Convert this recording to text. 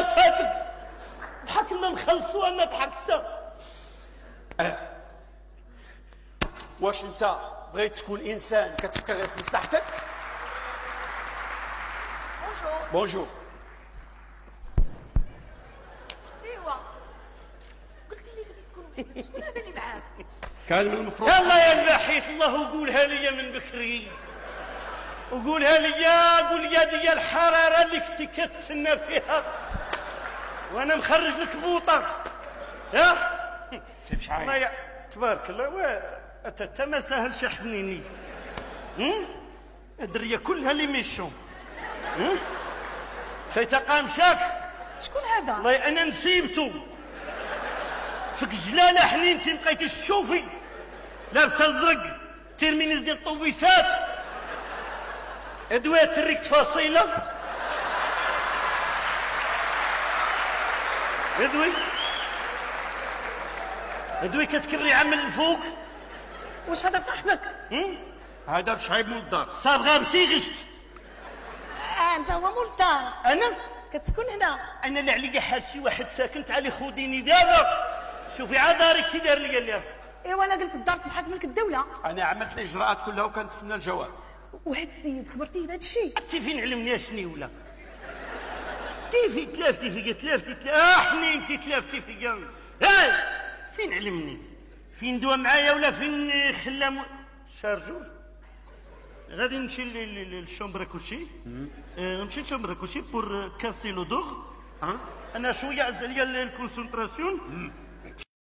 فاتك ضحك ما نخلصوا انا ضحكت. واش انت بغيت تكون انسان كتفكر غير في مصلحتك؟ بونجور. ايوا قلتي لي غادي تكون شكون هذا اللي معاك؟ كان من المفروض يلا يا البحيث الله وقولها لي من بكري، وقولها لي، قول لي ديال الحراره اللي كنتي كتسنى فيها وانا مخرج لك بوطه. يا سير شحال الله تبارك الله. انت ما ساهلش حنيني. الدريه كلها لي ميشون. فايته قامشاك. شكون هذا؟ والله انا نسيبتو فيك جلاله حنينتي مبقيتيش تشوفي لابسه زرق تيرمينيز ديال الطويسات ادويه تريك تفاصيله ادوي كتكبري عام من الفوق. واش هذا صاحبك؟ هذا بشعيب مول الدار. صاب غابتي غشت. انت هو مول الدار. انا كتسكن هنا؟ انا اللي عليا حال شي واحد ساكن، تعالي خوديني دابا شوفي عاد دارك كي دار ليا اليوم. ايوا انا قلت الدار سمحات ملك الدوله. انا عملت الاجراءات كلها وكنتسنى الجواب. وهاد السيد خبرتيه بهذا الشيء؟ انت فين علمني شني ولا فين تلافتي فيا حنينتي تلافتي فيا. هاي فين علمني؟ فين دوا معايا ولا فين خلى شارجور؟ غادي نمشي للشومبر كوشي. نمشي للشومبر كوشي بور كاسي لو دوغ. انا شويه عز عليا الكونسونطراسيون.